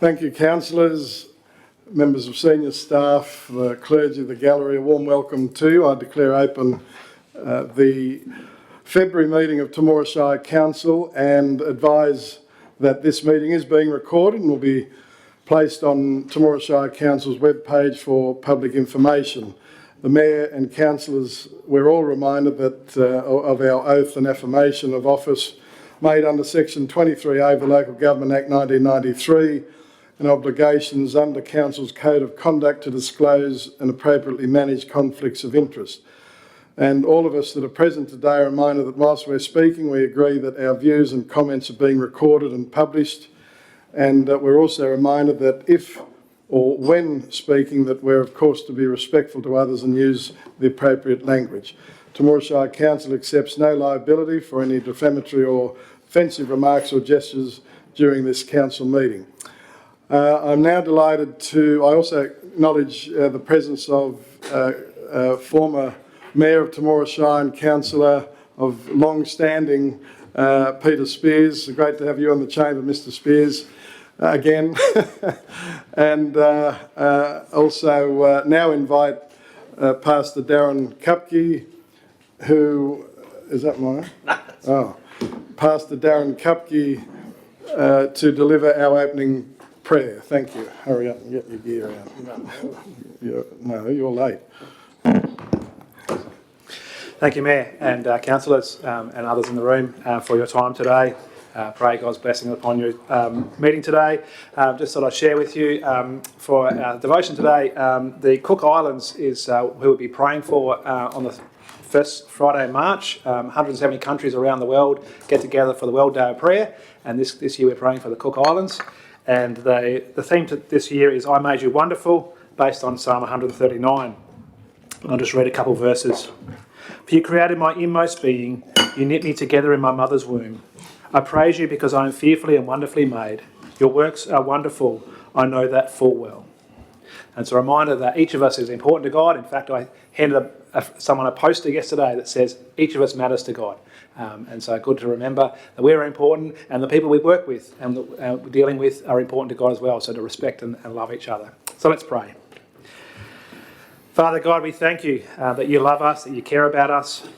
Thank you, councillors, members of senior staff, the clergy of the gallery. A warm welcome to you. I declare open the February meeting of Temora Shire Council and advise that this meeting is being recorded and will be placed on Temora Shire Council's webpage for public information. The Mayor and councillors, we're all reminded that of our oath and affirmation of office made under Section 23A of the Local Government Act 1993 and obligations under Council's Code of Conduct to disclose and appropriately manage conflicts of interest. And all of us that are present today are reminded that whilst we're speaking, we agree that our views and comments are being recorded and published, and we're also reminded that if or when speaking that we're of course to be respectful to others and use the appropriate language. Temora Shire Council accepts no liability for any defamatory or offensive remarks or gestures during this council meeting. I'm now delighted to, I also acknowledge the presence of former Mayor of Temora Shire and Councillor of long-standing Peter Spears. Great to have you on the chamber, Mr. Spears, again. And also now invite Pastor Darren Kupke, who, is that mine? Oh, Pastor Darren Kupke to deliver our opening prayer. Thank you. Hurry up and get your gear out. No, you're late. Thank you, Mayor and councillors and others in the room for your time today. Pray God's blessing upon your meeting today. Just thought I'd share with you for our devotion today, the Cook Islands is who we'll be praying for on the first Friday in March. 170 countries around the world get together for the World Day of Prayer, and this year we're praying for the Cook Islands. And the theme this year is I Made You Wonderful, based on Psalm 139. I'll just read a couple of verses. For you created my inmost being, you knit me together in my mother's womb. I praise you because I am fearfully and wonderfully made. Your works are wonderful, I know that full well. And it's a reminder that each of us is important to God. In fact, I handed someone a poster yesterday that says each of us matters to God. And so good to remember that we're important and the people we work with and we're dealing with are important to God as well, so to respect and love each other. So let's pray. Father God, we thank you that you love us, that you care about us,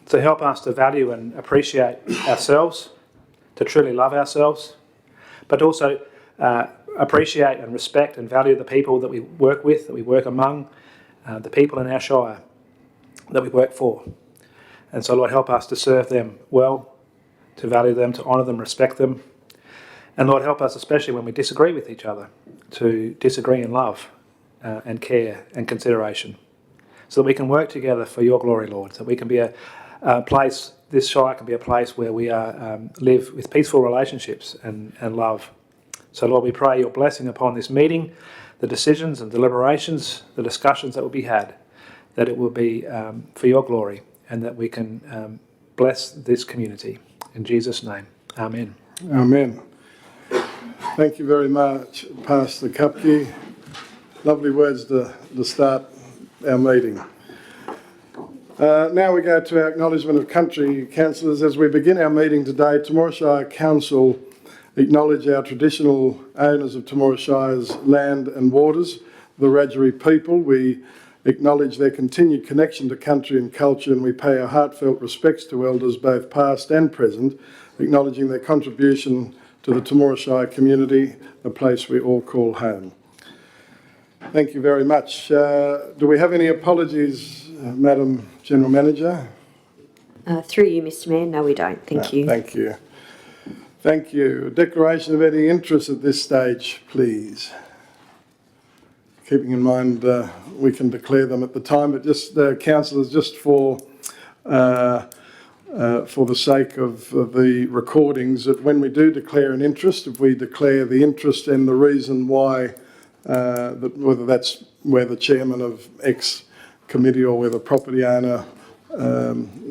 to help us to value and appreciate ourselves, to truly love ourselves, but also appreciate and respect and value the people that we work with, that we work among, the people in our shire that we work for. And so, Lord, help us to serve them well, to value them, to honour them, respect them. And Lord, help us, especially when we disagree with each other, to disagree in love and care and consideration, so that we can work together for your glory, Lord, so that we can be a place, this shire can be a place where we live with peaceful relationships and love. So, Lord, we pray your blessing upon this meeting, the decisions and deliberations, the discussions that will be had, that it will be for your glory and that we can bless this community. In Jesus' name, amen. Amen. Thank you very much, Pastor Kupke. Lovely words to start our meeting. Now we go to our acknowledgement of country councillors. As we begin our meeting today, Temora Shire Council acknowledge our traditional owners of Temora Shire's land and waters, the Wiradjuri people. We acknowledge their continued connection to country and culture, and we pay our heartfelt respects to elders both past and present, acknowledging their contribution to the Temora Shire community, a place we all call home. Thank you very much. Do we have any apologies, Madam General Manager? Through you, Mr. Mayor. No, we don't. Thank you. Thank you. Thank you. A declaration of any interest at this stage, please. Keeping in mind we can declare them at the time, but just councillors, just for the sake of the recordings, that when we do declare an interest, if we declare the interest and the reason why, whether that's where the chairman of X committee or where the property owner,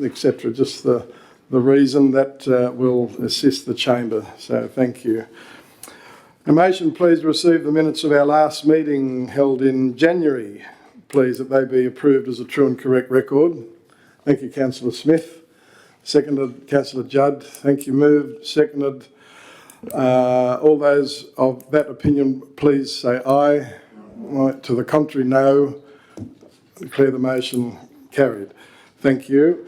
etc., just the reason that will assist the chamber. So thank you. A motion, please, to receive the minutes of our last meeting held in January. Please, that they be approved as a true and correct record. Thank you, Councillor Smith. Seconded, Councillor Judd. Thank you. Moved. Seconded. All those of that opinion, please say aye. Right, to the contrary, no. Declare the motion carried. Thank you.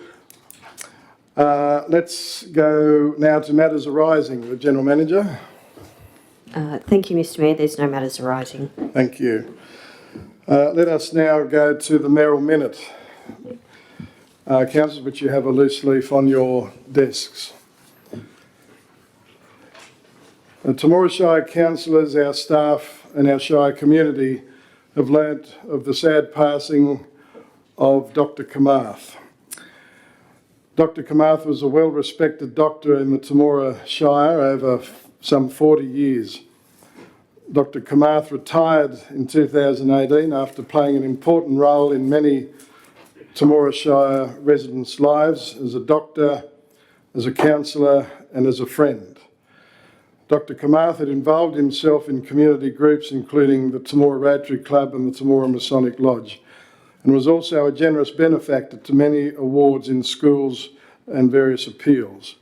Let's go now to matters arising. The General Manager. Thank you, Mr Mayor. There's no matters arising. Thank you. Let us now go to the mayoral minute. Councillors, which you have a loose leaf on your desks. The Temora Shire councillors, our staff and our Shire community have learnt of the sad passing of Dr Kamath. Dr Kamath was a well-respected doctor in the Temora Shire over some 40 years. Dr Kamath retired in 2018 after playing an important role in many Temora Shire residents' lives as a doctor, as a counsellor and as a friend. Dr Kamath had involved himself in community groups including the Temora Rotary Club and the Temora Masonic Lodge, and was also a generous benefactor to many awards in schools and various appeals.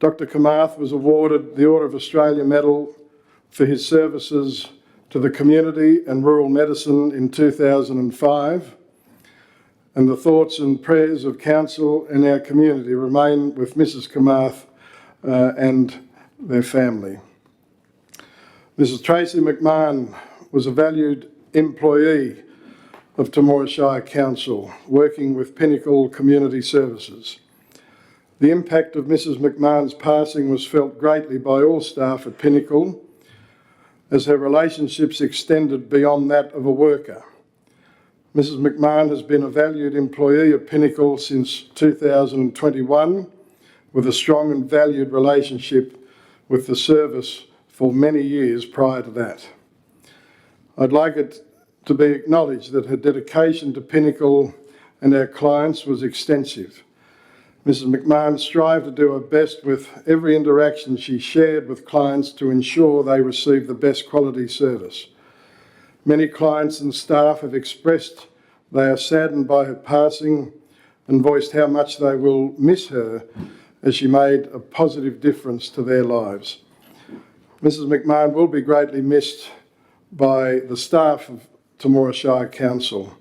Dr Kamath was awarded the Order of Australia Medal for his services to the community and rural medicine in 2005, and the thoughts and prayers of council and our community remain with Mrs Kamath and their family. Mrs Tracy McMahon was a valued employee of Temora Shire Council, working with Pinnacle Community Services. The impact of Mrs McMahon's passing was felt greatly by all staff at Pinnacle, as her relationships extended beyond that of a worker. Mrs McMahon has been a valued employee of Pinnacle since 2021, with a strong and valued relationship with the service for many years prior to that. I'd like it to be acknowledged that her dedication to Pinnacle and our clients was extensive. Mrs McMahon strived to do her best with every interaction she shared with clients to ensure they received the best quality service. Many clients and staff have expressed they are saddened by her passing and voiced how much they will miss her, as she made a positive difference to their lives. Mrs McMahon will be greatly missed by the staff of Temora Shire Council.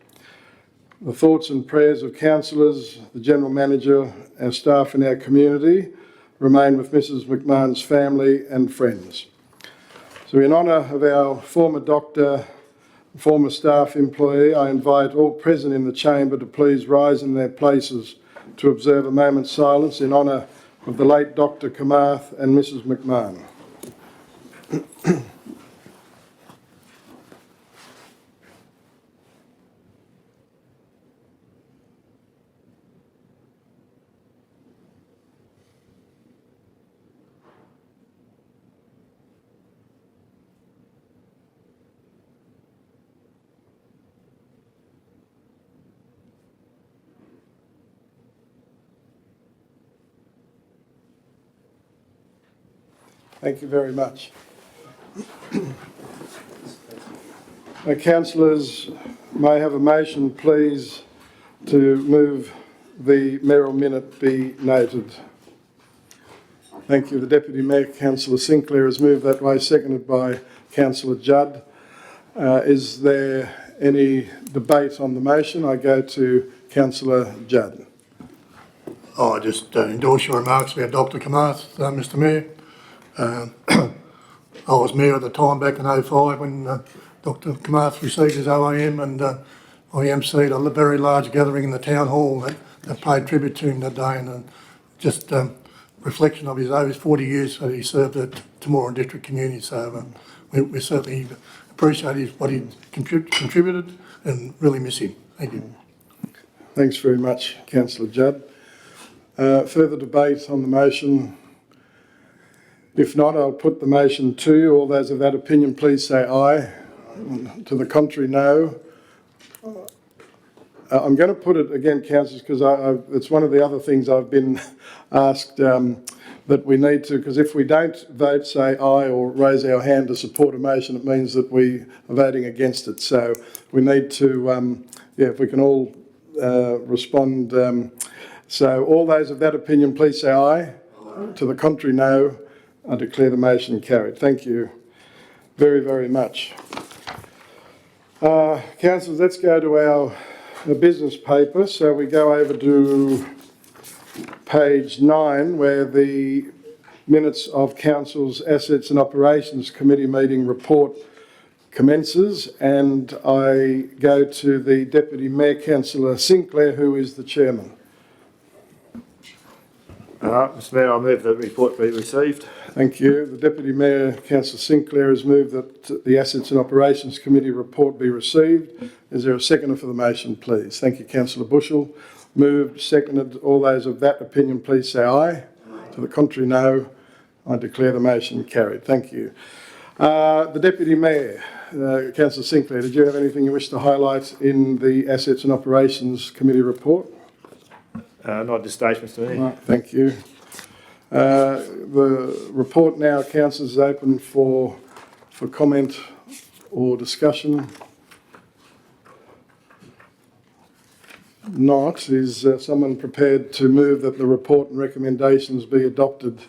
The thoughts and prayers of councillors, the General Manager, our staff and our community remain with Mrs McMahon's family and friends. So in honour of our former doctor, former staff employee, I invite all present in the chamber to please rise in their places to observe a moment's silence in honour of the late Dr Kamath and Mrs McMahon. Thank you very much. Councillors, may I have a motion, please, to move the mayoral minute be noted. Thank you. The Deputy Mayor, Councillor Sinclair, has moved that way, seconded by Councillor Judd. Is there any debate on the motion? I go to Councillor Judd. I just endorse your remarks about Dr Kamath, Mr Mayor. I was Mayor at the time back in 2005 when Dr Kamath received his OAM, and I emceed a very large gathering in the town hall that paid tribute to him that day, and just reflection of his over 40 years that he served at Temora District Community. So we certainly appreciate what he contributed and really miss him. Thank you. Thanks very much, Councillor Judd. Further debate on the motion? If not, I'll put the motion to you. All those of that opinion, please say aye. To the contrary, no. I'm going to put it again, councillors, because it's one of the other things I've been asked that we need to, because if we don't vote, say aye or raise our hand to support a motion, it means that we are voting against it. So we need to, if we can all respond. So all those of that opinion, please say aye. To the contrary, no. I declare the motion carried. Thank you very, very much. Councillors, let's go to our business paper. So we go over to page 9, where the minutes of Council's Assets and Operations Committee meeting report commences, and I go to the Deputy Mayor, Councillor Sinclair, who is the chairman. Mr Mayor, I move that the report be received. Thank you. The Deputy Mayor, Councillor Sinclair, has moved that the Assets and Operations Committee report be received. Is there a seconder for the motion, please? Thank you, Councillor Bushell. Moved, seconded. All those of that opinion, please say aye. To the contrary, no. I declare the motion carried. Thank you. The Deputy Mayor, Councillor Sinclair, did you have anything you wish to highlight in the Assets and Operations Committee report? Not at this stage, Mr Mayor. Right, thank you. The report now, councillors, is open for comment or discussion. Not. Is someone prepared to move that the report and recommendations be adopted,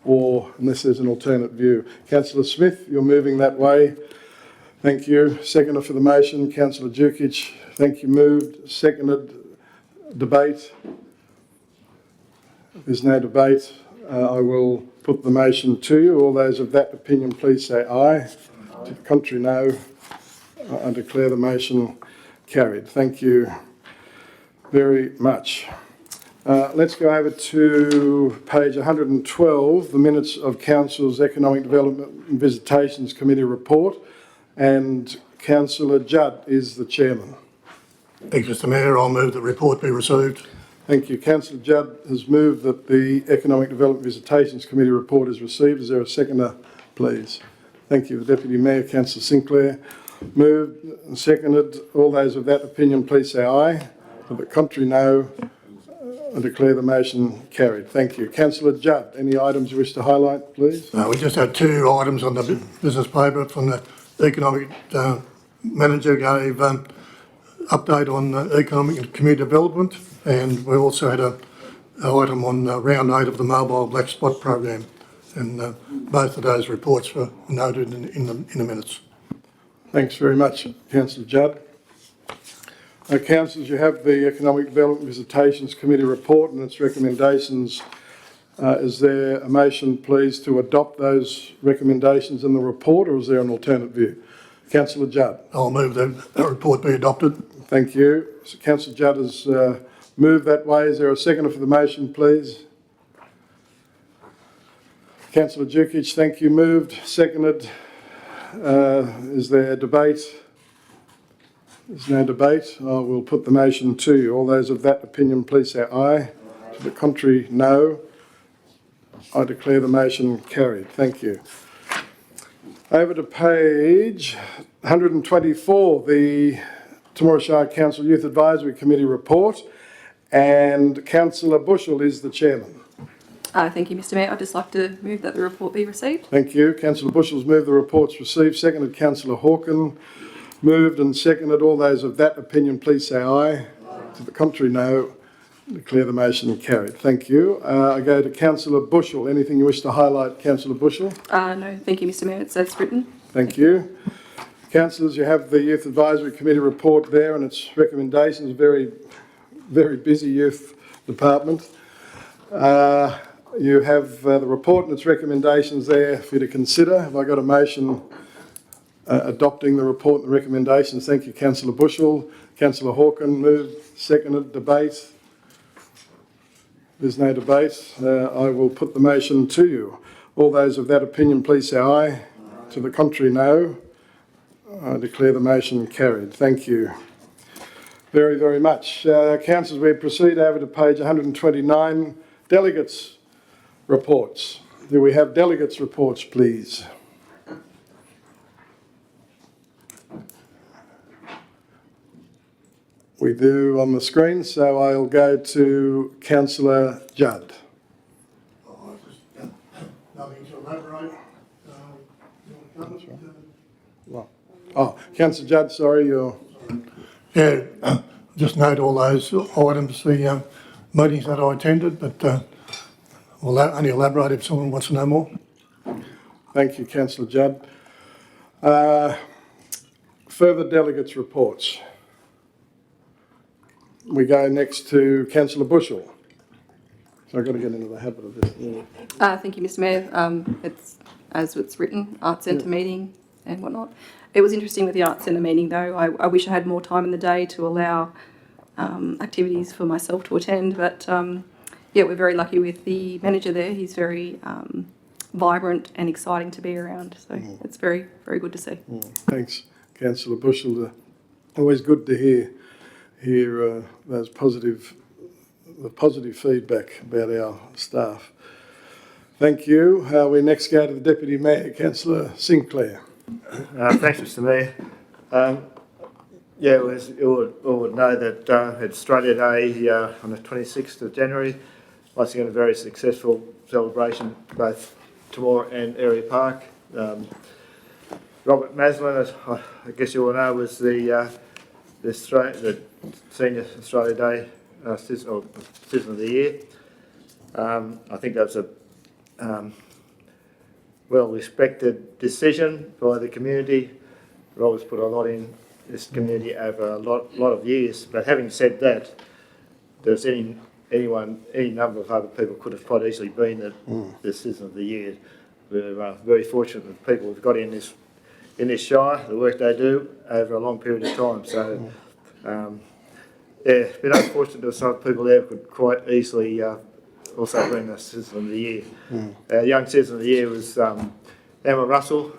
or unless there's an alternate view? Councillor Smith, you're moving that way. Thank you. Seconder for the motion, Councillor Dukic. Thank you. Moved. Seconded. Debate. If there's no debate, I will put the motion to you. All those of that opinion, please say aye. To the contrary, no. I declare the motion carried. Thank you very much. Let's go over to page 112, the minutes of Council's Economic Development and Visitations Committee report, and Councillor Judd is the chairman. Thanks, Mr Mayor. I'll move that the report be received. Thank you. Councillor Judd has moved that the Economic Development Visitations Committee report is received. Is there a seconder, please? Thank you. The Deputy Mayor, Councillor Sinclair. Moved and seconded. All those of that opinion, please say aye. To the contrary, no. I declare the motion carried. Thank you. Councillor Judd, any items you wish to highlight, please? We just had 2 items on the business paper from the economic manager gave update on economic and community development, and we also had an item on round 8 of the mobile black spot program, and both of those reports were noted in the minutes. Thanks very much, Councillor Judd. Councillors, you have the Economic Development Visitations Committee report and its recommendations. Is there a motion, please, to adopt those recommendations in the report, or is there an alternate view? Councillor Judd. I'll move that the report be adopted. Thank you. So Councillor Judd has moved that way. Is there a seconder for the motion, please? Councillor Dukic, thank you. Moved, seconded. Is there debate? There's no debate. I will put the motion to you. All those of that opinion, please say aye. To the contrary, no. I declare the motion carried. Thank you. Over to page 124, the Temora Shire Council Youth Advisory Committee report, and Councillor Bushell is the chairman. Thank you, Mr Mayor. I'd just like to move that the report be received. Thank you. Councillor Bushell's moved the reports received. Seconded Councillor Hawken. Moved and seconded. All those of that opinion, please say aye. To the contrary, no. Declare the motion carried. Thank you. I go to Councillor Bushell. Anything you wish to highlight, Councillor Bushell? No, thank you, Mr Mayor. It's as written. Thank you. Councillors, you have the Youth Advisory Committee report there and its recommendations. Very, very busy youth department. You have the report and its recommendations there for you to consider. Have I got a motion adopting the report and the recommendations? Thank you, Councillor Bushell. Councillor Hawken, moved, seconded. Debate? There's no debate. I will put the motion to you. All those of that opinion, please say aye. To the contrary, no. I declare the motion carried. Thank you very, very much. Councillors, we proceed over to page 129, delegates' reports. Do we have delegates' reports, please? We do on the screen, so I'll go to Councillor Judd. Nothing to elaborate. Oh, Councillor Judd, sorry, you're... Yeah, just note all those items, the meetings that I attended, but we'll only elaborate if someone wants to know more. Thank you, Councillor Judd. Further delegates' reports. We go next to Councillor Bushell. So I've got to get into the habit of this. Thank you, Mr Mayor. It's, as it's written, Arts Centre meeting and whatnot. It was interesting with the Arts Centre meeting, though. I wish I had more time in the day to allow activities for myself to attend, but yeah, we're very lucky with the manager there. He's very vibrant and exciting to be around, so it's very, very good to see. Thanks, Councillor Bushell. Always good to hear those positive feedback about our staff. Thank you. We next go to the Deputy Mayor, Councillor Sinclair. Thanks, Mr Mayor. Yeah, you would know that it's Australia Day on the 26th of January. Once again, a very successful celebration, both Temora and Area Park. Robert Maslin, as I guess you all know, was the Senior Australia Day Citizen of the Year. I think that was a well-respected decision by the community. Robert's put a lot in this community over a lot of years. But having said that, there's any number of other people could have quite easily been the Citizen of the Year. We're very fortunate that people we've got in this shire, the work they do over a long period of time. So, yeah, been unfortunate that some people there could quite easily also been the Citizen of the Year. Our young Citizen of the Year was Emma Russell.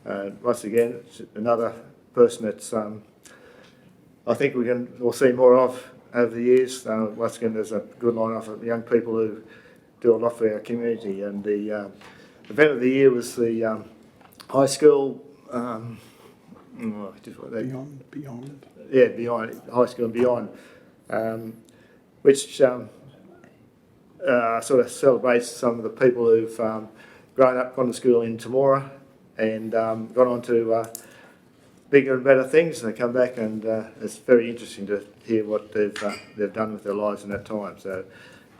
Once again, another person that's I think we'll see more of over the years. Once again, there's a good line of young people who do a lot for our community. And the event of the year was the high school. Beyond. Yeah, beyond high school and beyond, which sort of celebrates some of the people who've grown up, gone to school in Temora, and gone on to bigger and better things. And they come back, and it's very interesting to hear what they've done with their lives in that time. So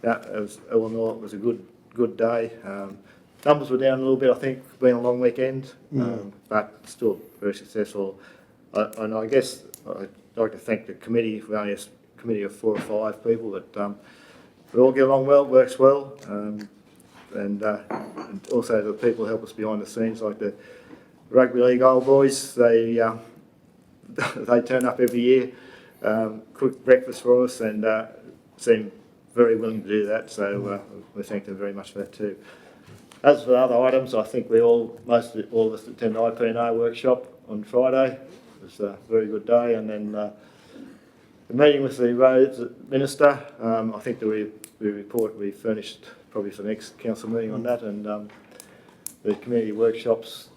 that was, all in all, it was a good day. Numbers were down a little bit, I think, being a long weekend, but still very successful. And I guess I'd like to thank the committee. We only a committee of 4 or 5 people, but we all get along well, works well, and also the people who help us behind the scenes, like the Rugby League old boys. They turn up every year, cook breakfast for us, and seem very willing to do that. So we thank them very much for that too. As for other items, I think all of us attended the IPNO workshop on Friday. It was a very good day, and then the meeting with the roads minister. I think the report we furnished probably for the next council meeting on that, and the community workshops.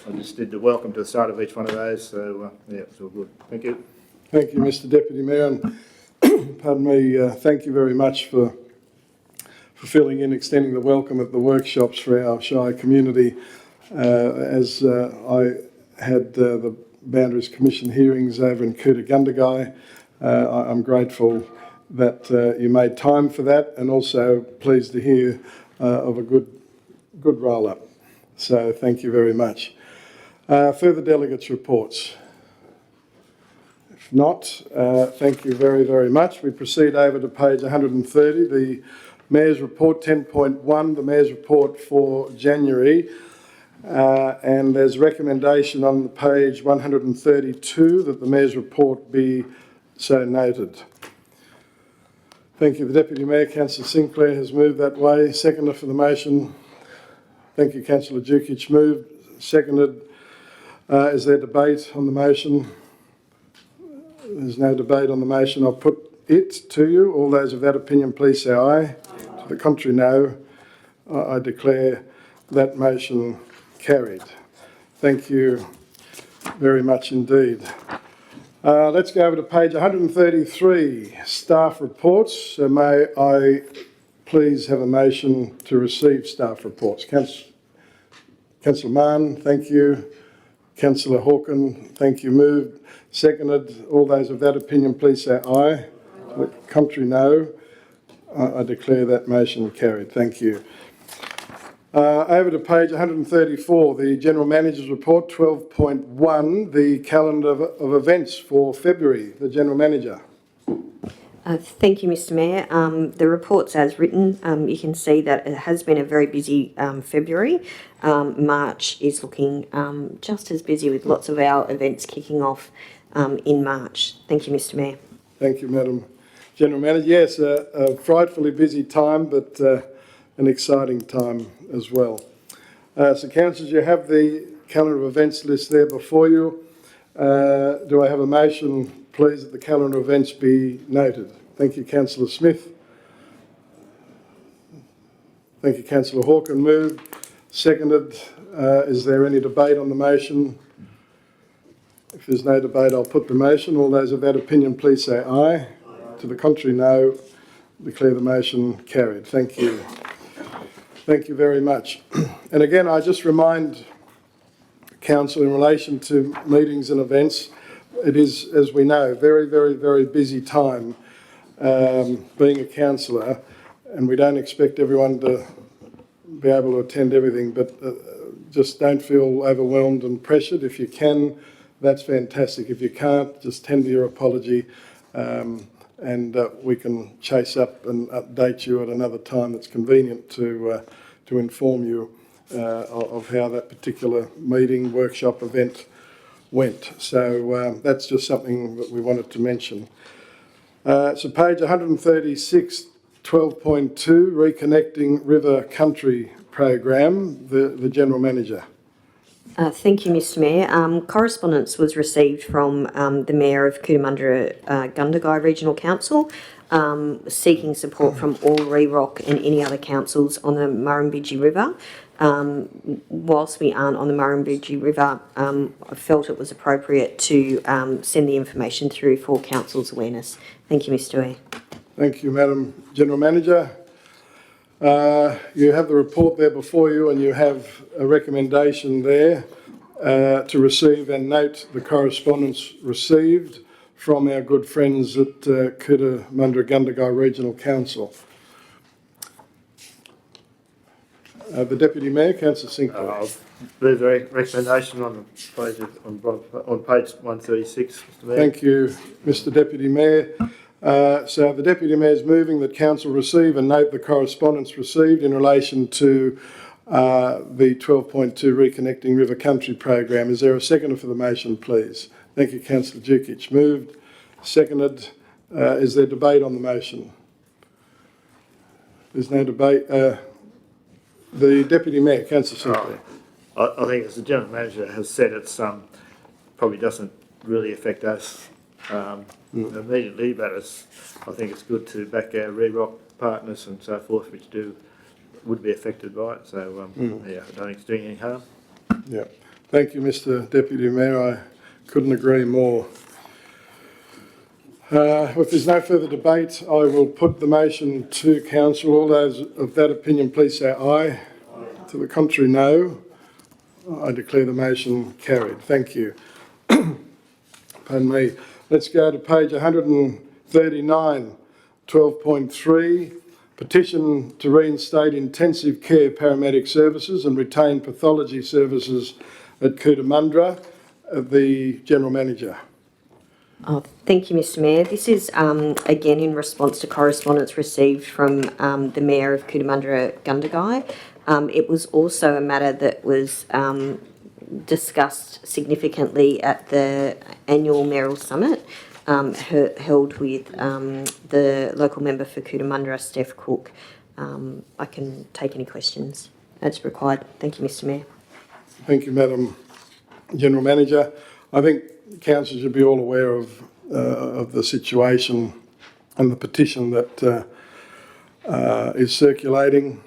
I just did the welcome to the start of each one of those, so yeah, it's all good. Thank you. Thank you, Mr Deputy Mayor, and pardon me, thank you very much for filling in, extending the welcome at the workshops for our Shire community. As I had the Boundaries Commission hearings over in Cootagundagai, I'm grateful that you made time for that, and also pleased to hear of a good roll-up. So thank you very much. Further delegates' reports? If not, thank you very, very much. We proceed over to page 130, the Mayor's Report 10.1, the Mayor's Report for January. And there's recommendation on page 132 that the Mayor's Report be so noted. Thank you. The Deputy Mayor, Councillor Sinclair, has moved that way. Seconder for the motion. Thank you, Councillor Dukic. Moved. Seconded. Is there debate on the motion? There's no debate on the motion. I'll put it to you. All those of that opinion, please say aye. To the contrary, no. I declare that motion carried. Thank you very much indeed. Let's go over to page 133, staff reports. So may I please have a motion to receive staff reports? Councillor Mann, thank you. Councillor Hawken, thank you. Moved. Seconded. All those of that opinion, please say aye. To the contrary, no. I declare that motion carried. Thank you. Over to page 134, the General Manager's Report, 12.1, the calendar of events for February. The General Manager. Thank you, Mr Mayor. The report's as written. You can see that it has been a very busy February. March is looking just as busy, with lots of our events kicking off in March. Thank you, Mr Mayor. Thank you, Madam General Manager. Yes, a frightfully busy time, but an exciting time as well. So, councillors, you have the calendar of events list there before you. Do I have a motion, please, that the calendar of events be noted? Thank you, Councillor Smith. Thank you, Councillor Hawken. Moved. Seconded. Is there any debate on the motion? If there's no debate, I'll put the motion. All those of that opinion, please say aye. Aye. To the contrary, no. Declare the motion carried. Thank you. Thank you very much. And again, I just remind Council in relation to meetings and events, it is, as we know, very, very, very busy time being a councillor, and we don't expect everyone to be able to attend everything, but just don't feel overwhelmed and pressured. If you can, that's fantastic. If you can't, just tender your apology, and we can chase up and update you at another time that's convenient to inform you of how that particular meeting, workshop, event went. So that's just something that we wanted to mention. So page 136, 12.2, Reconnecting River Country Program, the General Manager. Thank you, Mr Mayor. Correspondence was received from the Mayor of Cootamundra Gundagai Regional Council, seeking support from all REROC and any other councils on the Murrumbidgee River. Whilst we aren't on the Murrumbidgee River, I felt it was appropriate to send the information through for council's awareness. Thank you, Mr Mayor. Thank you, Madam General Manager. You have the report there before you, and you have a recommendation there to receive and note the correspondence received from our good friends at Cootamundra Gundagai Regional Council. The Deputy Mayor, Councillor Sinclair. I'll move the recommendation on page 136, Mr Mayor. Thank you, Mr Deputy Mayor. So the Deputy Mayor is moving that Council receive and note the correspondence received in relation to the 12.2 Reconnecting River Country Program. Is there a seconder for the motion, please? Thank you, Councillor Dukic. Moved. Seconded. Is there debate on the motion? There's no debate. The Deputy Mayor, Councillor Sinclair. I think, as the General Manager has said, it's probably doesn't really affect us immediately, but I think it's good to back our REROC partners and so forth, which would be affected by it. So yeah, I don't think it's doing any harm. Yeah. Thank you, Mr Deputy Mayor. I couldn't agree more. If there's no further debate, I will put the motion to Council. All those of that opinion, please say aye. Aye. To the contrary, no. I declare the motion carried. Thank you. Pardon me. Let's go to page 139, 12.3, petition to reinstate intensive care paramedic services and retain pathology services at Cootamundra. The General Manager. Thank you, Mr Mayor. This is again in response to correspondence received from the Mayor of Cootamundra Gundagai. It was also a matter that was discussed significantly at the annual mayoral summit held with the local member for Cootamundra, Steph Cook. I can take any questions as required. Thank you, Mr Mayor. Thank you, Madam General Manager. I think Council should be all aware of the situation and the petition that is circulating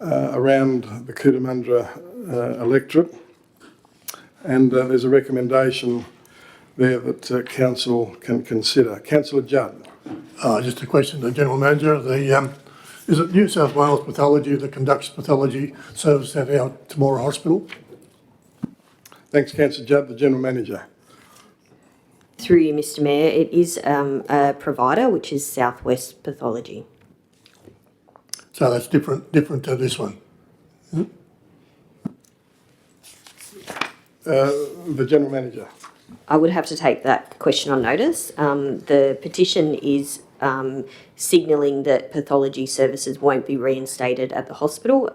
around the Cootamundra electorate, and there's a recommendation there that Council can consider. Councillor Judd. Just a question to the General Manager. Is it New South Wales Pathology that conducts pathology service at our Temora Hospital? Thanks, Councillor Judd. The General Manager. Through you, Mr Mayor, it is a provider, which is Southwest Pathology. So that's different to this one. the General Manager. I would have to take that question on notice. The petition is signalling that pathology services won't be reinstated at the hospital,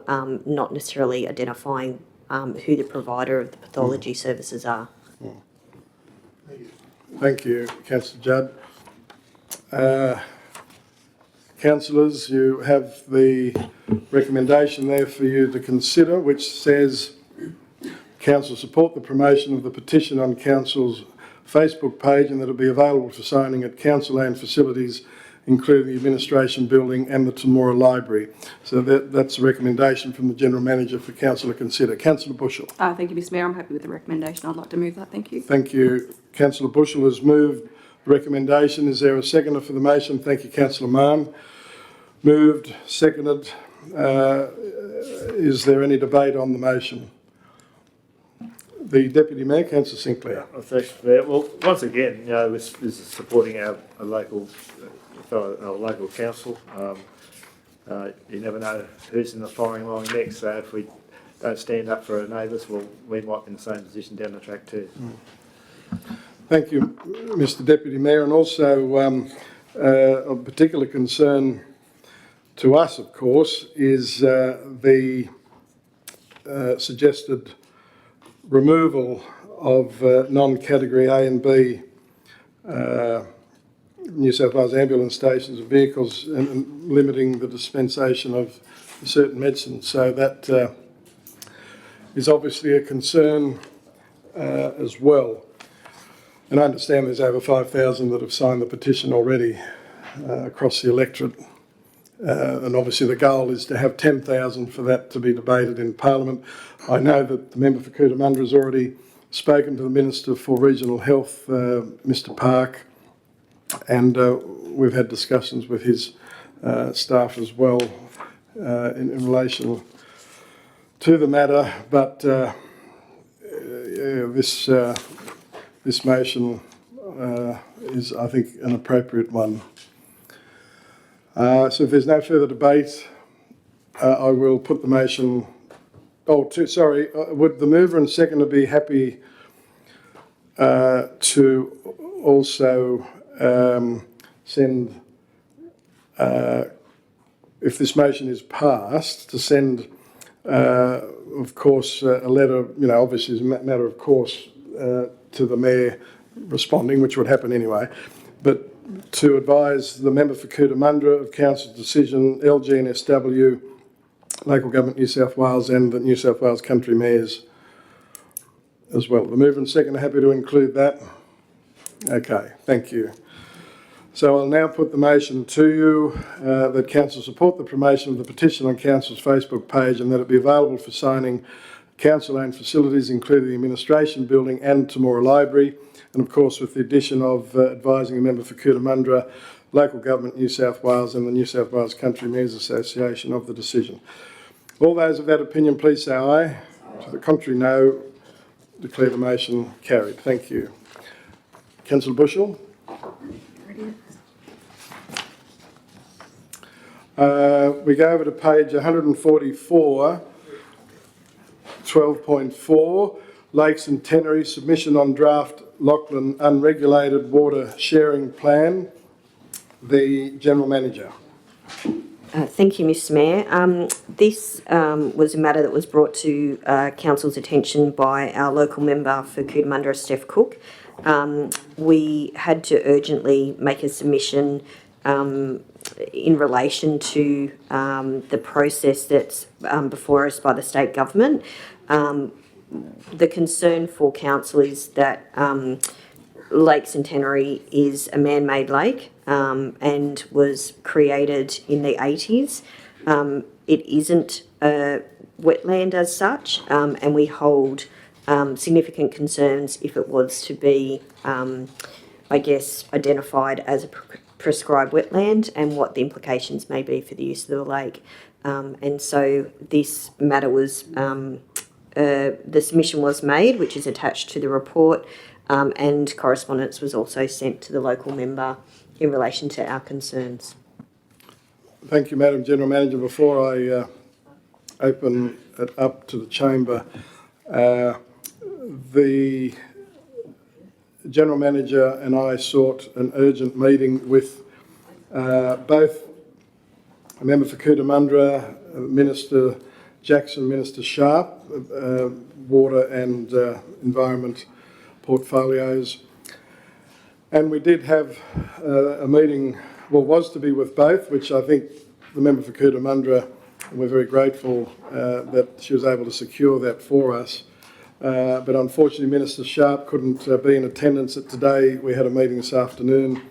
not necessarily identifying who the provider of the pathology services are. Thank you, Councillor Judd. Councillors, you have the recommendation there for you to consider, which says Council support the promotion of the petition on Council's Facebook page and that it be available for signing at council-owned facilities, including the administration building and the Temora Library. So that's a recommendation from the General Manager for Council to consider. Councillor Bushell. Thank you, Mr Mayor. I'm happy with the recommendation. I'd like to move that. Thank you. Thank you. Councillor Bushell has moved the recommendation. Is there a seconder for the motion? Thank you, Councillor Mann. Moved, seconded. Is there any debate on the motion? The Deputy Mayor, Councillor Sinclair. Well, thanks for that. Well, once again, this is supporting our local council. You never know who's in the firing line next, so if we don't stand up for our neighbours, well, we might be in the same position down the track too. Thank you, Mr Deputy Mayor, and also of particular concern to us, of course, is the suggested removal of non-category A and B New South Wales ambulance stations and vehicles and limiting the dispensation of certain medicines. So that is obviously a concern as well. And I understand there's over 5,000 that have signed the petition already across the electorate. And obviously the goal is to have 10,000 for that to be debated in Parliament. I know that the member for Cootamundra has already spoken to the Minister for Regional Health, Mr Park, and we've had discussions with his staff as well in relation to the matter. But this motion is, I think, an appropriate one. So if there's no further debate, I will put the motion. Would the mover and seconder be happy to also send, if this motion is passed, to send, of course, a letter, obviously as a matter of course, to the Mayor responding, which would happen anyway, but to advise the member for Cootamundra of Council's decision, LGNSW, Local Government New South Wales and the New South Wales Country Mayors as well. The mover and seconder happy to include that? Okay, thank you. So I'll now put the motion to you that Council support the promotion of the petition on Council's Facebook page and that it be available for signing council-owned facilities, including the administration building and Temora Library, and of course with the addition of advising a member for Cootamundra, Local Government New South Wales and the New South Wales Country Mayors Association of the decision. All those of that opinion please say aye. To the contrary, no. Declare the motion carried. Thank you. Councillor Bushell. We go over to page 144, 12.4, Lakes and Tenery, submission on draft Lachlan unregulated water sharing plan. The General Manager. Thank you, Mr Mayor. This was a matter that was brought to Council's attention by our local member for Cootamundra, Steph Cook. We had to urgently make a submission in relation to the process that's before us by the state government. The concern for Council is that Lake Centenary is a man-made lake and was created in the 80s. It isn't a wetland as such, and we hold significant concerns if it was to be, identified as a prescribed wetland and what the implications may be for the use of the lake. And so this matter was, the submission was made, which is attached to the report, and correspondence was also sent to the local member in relation to our concerns. Thank you, Madam General Manager. Before I open it up to the chamber, the General Manager and I sought an urgent meeting with both a member for Cootamundra, Minister Jackson, Minister Sharp, water and environment portfolios. And we did have a meeting, well, was to be with both, which I think the member for Cootamundra, we're very grateful that she was able to secure that for us. But unfortunately, Minister Sharp couldn't be in attendance at today. We had a meeting this afternoon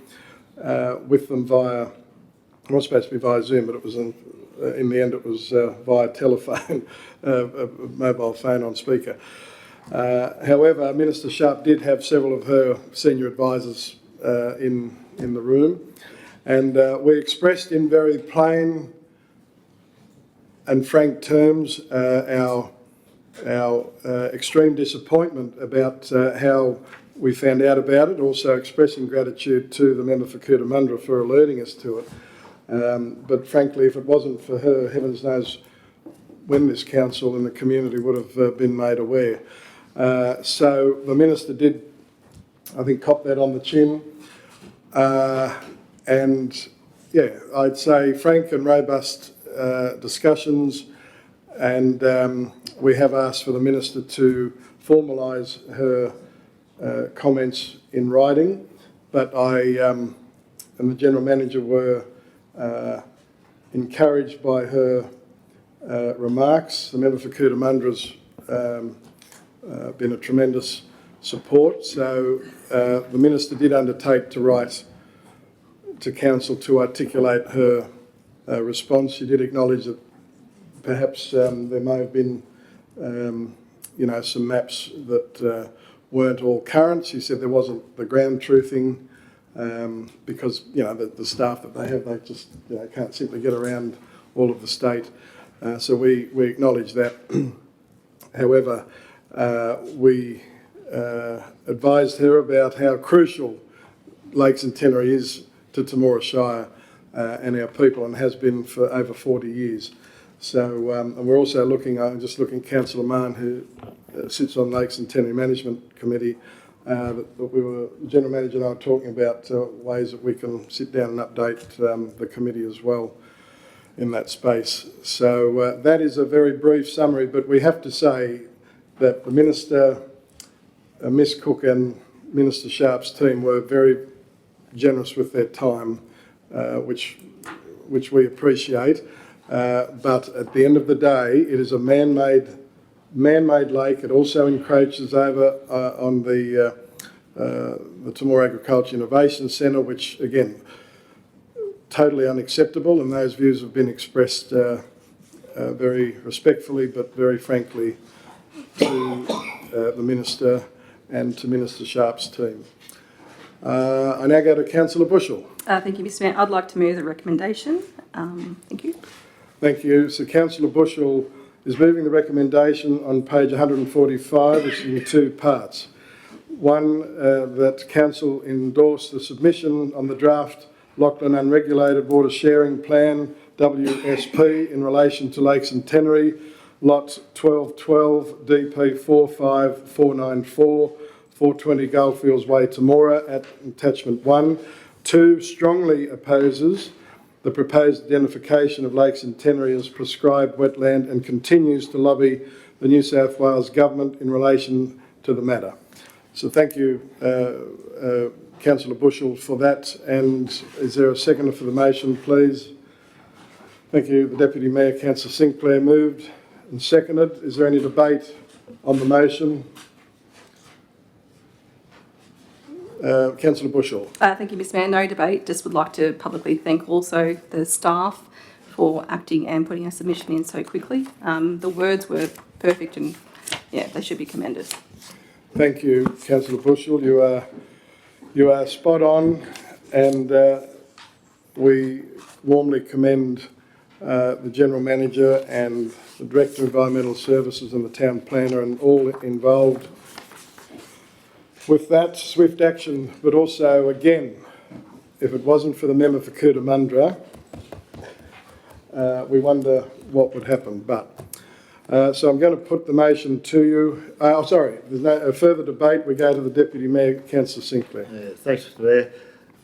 with them via, it was supposed to be via Zoom, but it was in the end it was via telephone, a mobile phone on speaker. However, Minister Sharp did have several of her senior advisors in the room, and we expressed in very plain and frank terms our extreme disappointment about how we found out about it, also expressing gratitude to the member for Cootamundra for alerting us to it. But frankly, if it wasn't for her, heavens knows when this council and the community would have been made aware. So the Minister did, I think, cop that on the chin. And yeah, I'd say frank and robust discussions, and we have asked for the Minister to formalise her comments in writing, but I and the General Manager were encouraged by her remarks. The member for Cootamundra's been a tremendous support, so the Minister did undertake to write to Council to articulate her response. She did acknowledge that perhaps there may have been some maps that weren't all current. She said there wasn't the ground truthing because the staff that they have, they just can't simply get around all of the state. So we acknowledge that. However, we advised her about how crucial Lakes Centenary is to Temora Shire and our people, and has been for over 40 years. So, and we're also looking, I'm just looking at Councillor Mann, who sits on Lakes Centenary Management Committee, that the General Manager and I were talking about ways that we can sit down and update the committee as well in that space. So that is a very brief summary, but we have to say that the Minister, Miss Cook and Minister Sharp's team were very generous with their time, which we appreciate. But at the end of the day, it is a man-made lake. It also encroaches over on the Temora Agriculture Innovation Centre, which again, totally unacceptable, and those views have been expressed very respectfully but very frankly to the Minister and to Minister Sharp's team. I now go to Councillor Bushell. Thank you, Mr Mayor. I'd like to move the recommendation. Thank you. Thank you. So Councillor Bushell is moving the recommendation on page 145, which is in two parts. One, that Council endorse the submission on the draft Lachlan Unregulated Water Sharing Plan, WSP, in relation to Lakes Centenary, Lot 1212, DP 45494, 420 Goldfields Way, Temora, at Attachment 1. 2, strongly opposes the proposed identification of Lakes Centenary as prescribed wetland and continues to lobby the New South Wales Government in relation to the matter. So thank you, Councillor Bushell, for that. And is there a seconder for the motion, please? Thank you. The Deputy Mayor, Councillor Sinclair, moved and seconded. Is there any debate on the motion? Councillor Bushell. Thank you, Mr Mayor. No debate. Just would like to publicly thank also the staff for acting and putting a submission in so quickly. The words were perfect and, yeah, they should be commended. Thank you, Councillor Bushell. You are spot on, and we warmly commend the General Manager and the Director of Environmental Services and the Town Planner and all involved with that swift action. But also, again, if it wasn't for the member for Cootamundra, we wonder what would happen. But So I'm going to put the motion to you. Sorry, there's no further debate. We go to the Deputy Mayor, Councillor Sinclair. Yeah, thanks, Mr Mayor.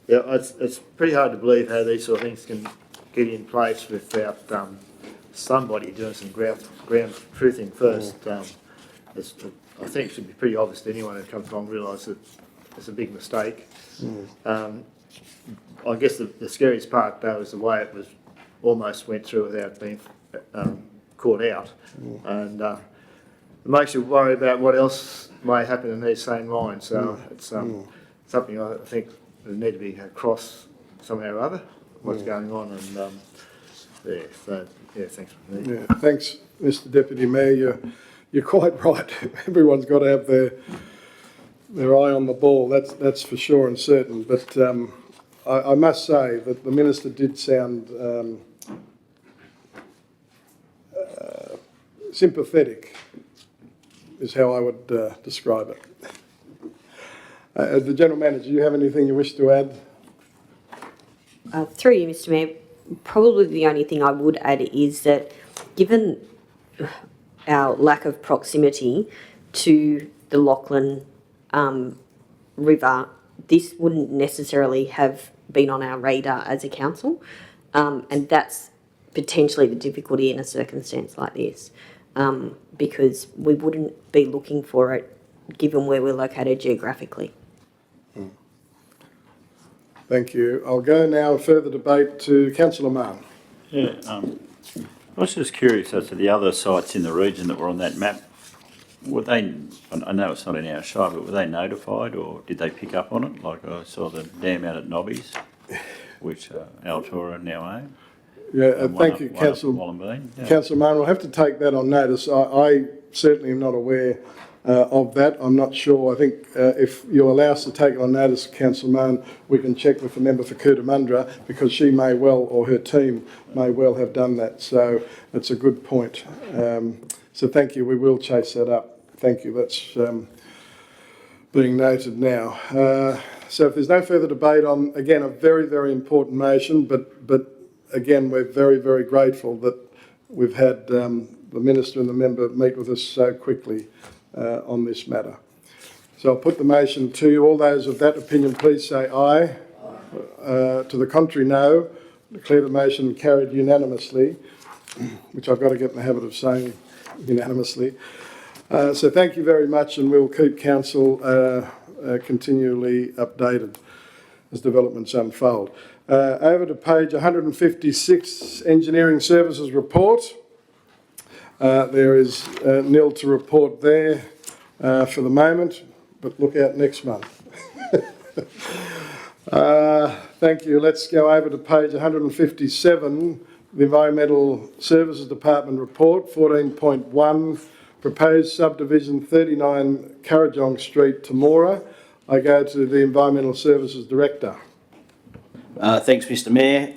Yeah, it's pretty hard to believe how these sort of things can get in place without somebody doing some ground truthing first. I think it should be pretty obvious to anyone who comes along realise that it's a big mistake. I guess the scariest part though is the way it was almost went through without being caught out, and it makes you worry about what else may happen in these same lines. So it's something I think will need to be across somehow or other what's going on, and thanks. Yeah, thanks, Mr Deputy Mayor. You're quite right. Everyone's got to have their eye on the ball. That's for sure and certain. But I must say that the Minister did sound sympathetic, is how I would describe it. The General Manager, do you have anything you wish to add? Through you, Mr Mayor, probably the only thing I would add is that given our lack of proximity to the Lachlan River, this wouldn't necessarily have been on our radar as a council, and that's potentially the difficulty in a circumstance like this, because we wouldn't be looking for it given where we're located geographically. Thank you. I'll go now further debate to Councillor Mann. Yeah, I was just curious as to the other sites in the region that were on that map. Were they, I know it's not in our shire, but were they notified or did they pick up on it? Like I saw the dam out at Nobbies, which Altura now own. Yeah, thank you, Councillor Mann. We'll have to take that on notice. I certainly am not aware of that. I'm not sure. I think if you allow us to take it on notice, Councillor Mann, we can check with the member for Cootamundra because she may well, or her team may well have done that. So that's a good point. So thank you. We will chase that up. Thank you. That's being noted now. So if there's no further debate on, again, a very, very important motion, but again, we're very, very grateful that we've had the Minister and the member meet with us so quickly on this matter. So I'll put the motion to you. All those of that opinion, please say aye. To the contrary, no. Declare the motion carried unanimously, which I've got to get in the habit of saying unanimously. So thank you very much, and we'll keep Council continually updated as developments unfold. Over to page 156, Engineering Services Report. There is nil to report there for the moment, but look out next month. Thank you. Let's go over to page 157, the Environmental Services Department Report, 14.1, Proposed Subdivision 39 Currajong Street, Temora. I go to the Environmental Services Director. Thanks, Mr Mayor.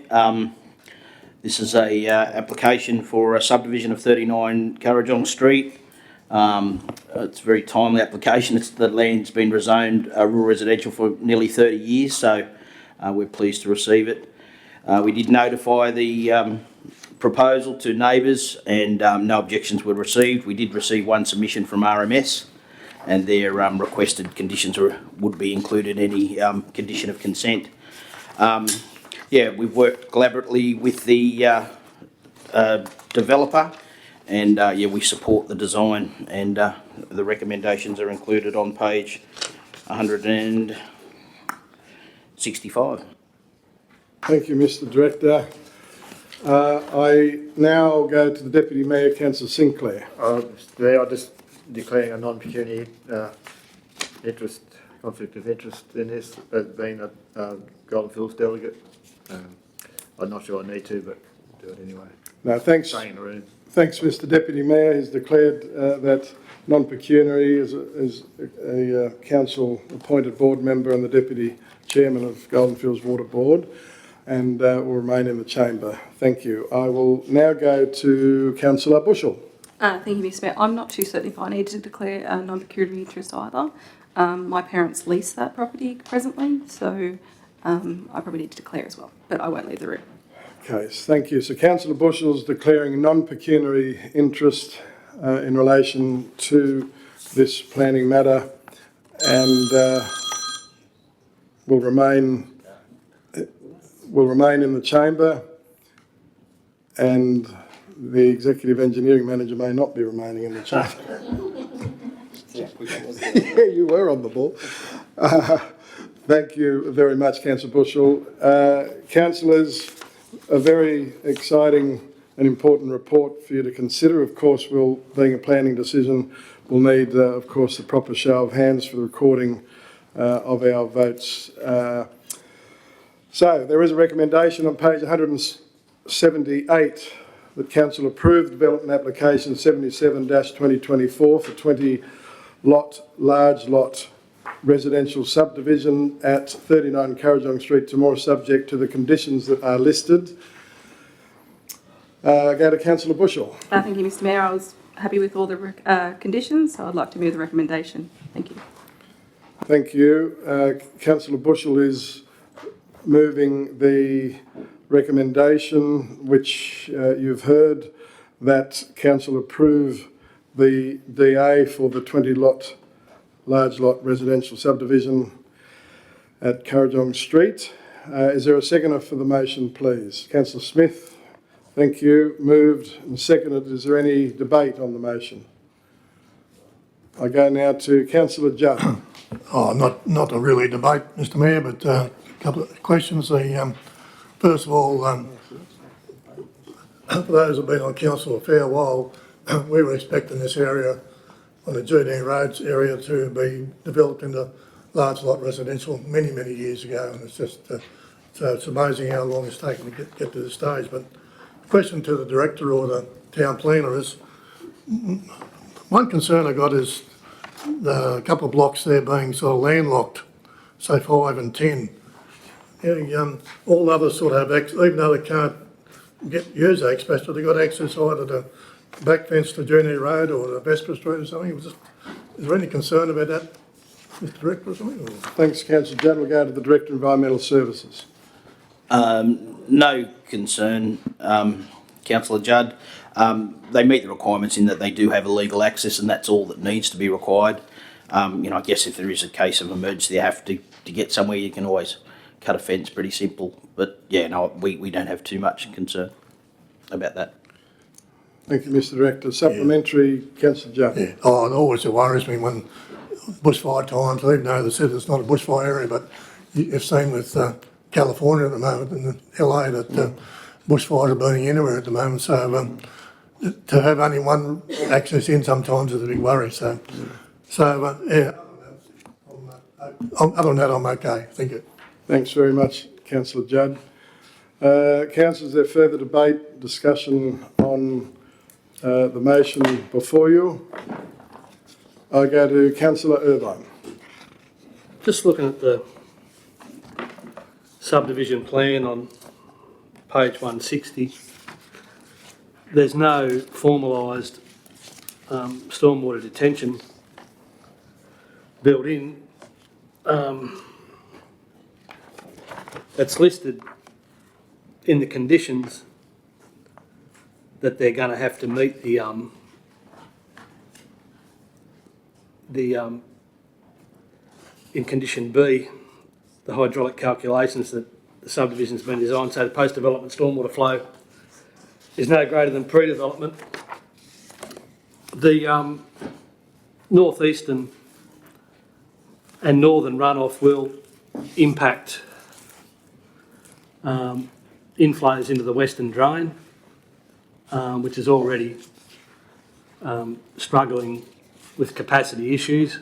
This is a application for a subdivision of 39 Currajong Street. It's a very timely application. The land's been rezoned rural residential for nearly 30 years, so we're pleased to receive it. We did notify the proposal to neighbours and no objections were received. We did receive one submission from RMS and their requested conditions would be included in any condition of consent. We've worked collaboratively with the developer and we support the design and the recommendations are included on page 165. Thank you, Mr Director. I now go to the Deputy Mayor, Councillor Sinclair. They are just declaring a non-pecuniary conflict of interest in this, as being a Golden Fields delegate. I'm not sure I need to, but do it anyway. No, thanks. Staying in the room. Thanks, Mr Deputy Mayor. He's declared that non-pecuniary is a council-appointed board member and the Deputy Chairman of Golden Fields Water Board, and will remain in the chamber. Thank you. I will now go to Councillor Bushell. Thank you, Mr Mayor. I'm not too certain if I need to declare a non-pecuniary interest either. My parents lease that property presently, so I probably need to declare as well, but I won't leave the room. Okay, thank you. So Councillor Bushell's declaring non-pecuniary interest in relation to this planning matter and will remain in the chamber, and the Executive Engineering Manager may not be remaining in the chamber. Yeah, you were on the ball. Thank you very much, Councillor Bushell. Councillors, a very exciting and important report for you to consider. Of course, being a planning decision, we'll need, of course, the proper show of hands for the recording of our votes. So there is a recommendation on page 178 that Council approve development application 77-2024 for 20 large lot residential subdivision at 39 Currajong Street, Temora, subject to the conditions that are listed. Go to Councillor Bushell. Thank you, Mr Mayor. I was happy with all the conditions, so I'd like to move the recommendation. Thank you. Thank you. Councillor Bushell is moving the recommendation, which you've heard, that Council approve the DA for the 20 large lot residential subdivision at Currajong Street. Is there a seconder for the motion, please? Councillor Smith, thank you. Moved and seconded. Is there any debate on the motion? I go now to Councillor Judd. Oh, not a really debate, Mr Mayor, but a couple of questions. First of all, for those who've been on council a fair while, we were expecting this area on the Jardine Roads area to be developed into large lot residential many years ago, and it's just so it's amazing how long it's taken to get to this stage. But the question to the director or the town planner is, one concern I got is the couple of blocks there being sort of landlocked, say 5 and 10. All others sort of have access, even though they can't use access, but they've got access either to back fence to Journey Road or the Vesper Street or something. Is there any concern about that, Mr Director, or something? Or? Thanks, Councillor Judd. We'll go to the Director of Environmental Services. No concern, Councillor Judd. They meet the requirements in that they do have illegal access, and that's all that needs to be required. I guess if there is a case of emergency, they have to get somewhere, you can always cut a fence, pretty simple. But yeah, no, we don't have too much concern about that. Thank you, Mr Director. Supplementary, Councillor Judd. Yeah. Oh, it always worries me when bushfire times, even though they said it's not a bushfire area, but you've seen with California at the moment and LA that bushfires are burning anywhere at the moment. So to have only one access in sometimes is a big worry. So yeah, other than that, I'm okay. Thank you. Thanks very much, Councillor Judd. Councillors, is there further debate, discussion on the motion before you? I go to Councillor Irvine. Just looking at the subdivision plan on page 160, there's no formalised stormwater detention built in. It's listed in the conditions that they're going to have to meet in condition B, the hydraulic calculations that the subdivision's been designed, so the post-development stormwater flow is no greater than pre-development. The northeastern and northern runoff will impact inflows into the western drain, which is already struggling with capacity issues.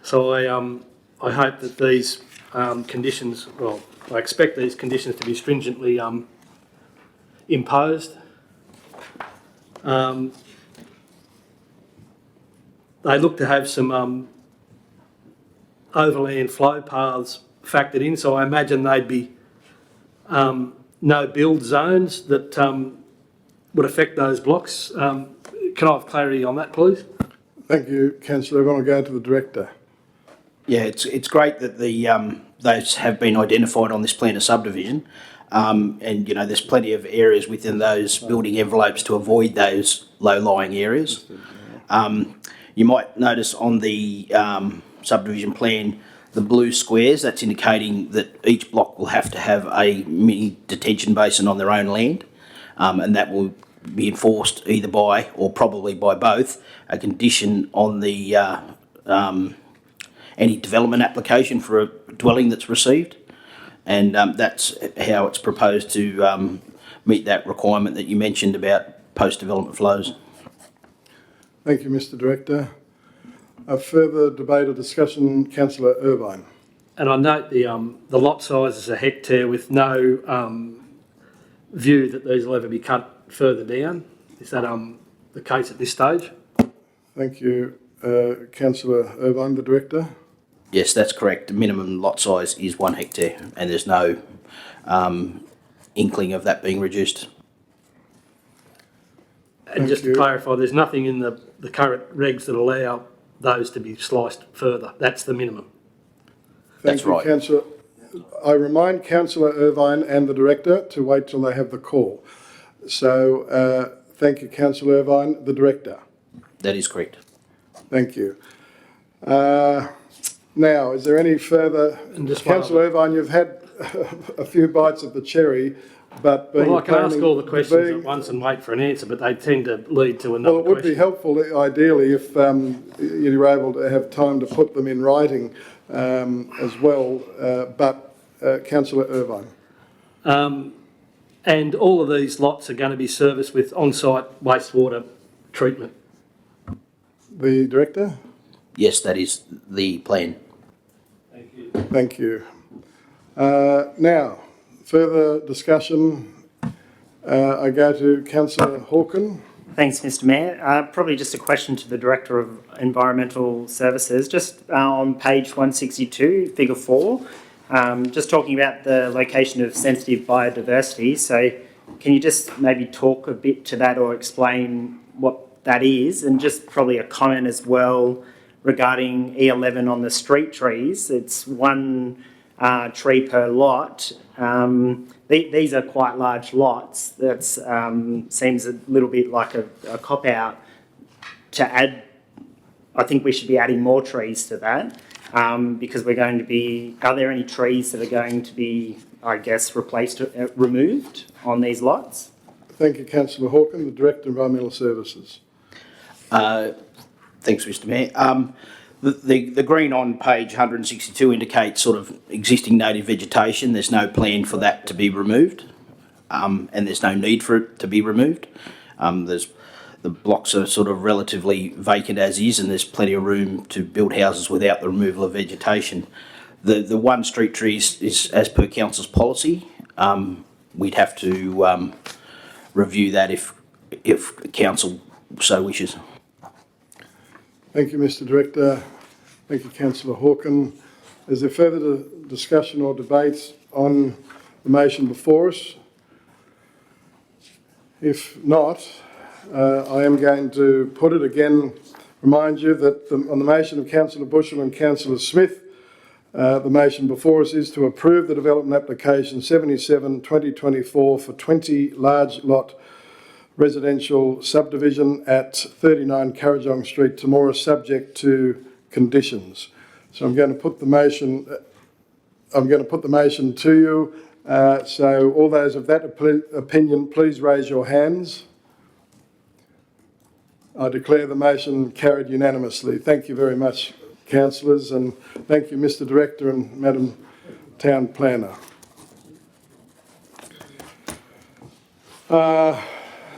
So I hope that these conditions, well, I expect these conditions to be stringently imposed. They look to have some overland flow paths factored in, so I imagine they'd be no build zones that would affect those blocks. Can I have clarity on that, please? Thank you, Councillor. I want to go to the Director. Yeah, it's great that those have been identified on this plan of subdivision. And, you know, there's plenty of areas within those building envelopes to avoid those low-lying areas. You might notice on the subdivision plan, the blue squares, that's indicating that each block will have to have a mini detention basin on their own land, and that will be enforced either by, or probably by both, a condition on the any development application for a dwelling that's received, and that's how it's proposed to meet that requirement that you mentioned about post-development flows. Thank you, Mr Director. A further debate or discussion, Councillor Irvine. And I note the lot size is a hectare with no view that these will ever be cut further down. Is that the case at this stage? Thank you, Councillor Irvine, the Director. Yes, that's correct. The minimum lot size is 1 hectare, and there's no inkling of that being reduced. And just to clarify, there's nothing in the current regs that allow those to be sliced further. That's the minimum. That's right. Councillor. I remind Councillor Irvine and the Director to wait till they have the call. So, thank you, Councillor Irvine. The Director. That is correct. Thank you. Now, is there any further? Councillor Irvine, you've had a few bites of the cherry, but well, I can ask all the questions at once and wait for an answer, but they tend to lead to another question. Well, it would be helpful, ideally, if you were able to have time to put them in writing as well. But Councillor Irvine. And all of these lots are going to be serviced with on-site wastewater treatment. The Director? Yes, that is the plan. Thank you. Thank you. Now, further discussion. I go to Councillor Hawken. Thanks, Mr Mayor. Probably just a question to the Director of Environmental Services. Just on page 162, figure 4, just talking about the location of sensitive biodiversity. So can you just maybe talk a bit to that or explain what that is? And just probably a comment as well regarding E11 on the street trees. It's 1 tree per lot. These are quite large lots. That seems a little bit like a cop-out to add. I think we should be adding more trees to that because we're going to be, are there any trees that are going to be, I guess, removed on these lots? Thank you, Councillor Hawken, the Director of Environmental Services. Thanks, Mr Mayor. The green on page 162 indicates sort of existing native vegetation. There's no plan for that to be removed, and there's no need for it to be removed. The blocks are sort of relatively vacant as is, and there's plenty of room to build houses without the removal of vegetation. The 1 street tree is as per council's policy. We'd have to review that if council so wishes. Thank you, Mr Director. Thank you, Councillor Hawken. Is there further discussion or debate on the motion before us? If not, I am going to put it again, remind you that on the motion of Councillor Bushell and Councillor Smith, the motion before us is to approve the development application 77/2024 for 20 large lot residential subdivision at 39 Currajong Street, Temora, subject to conditions. So I'm going to put the motion. To you. So all those of that opinion, please raise your hands. I declare the motion carried unanimously. Thank you very much, councillors, and thank you, Mr Director and Madam Town Planner.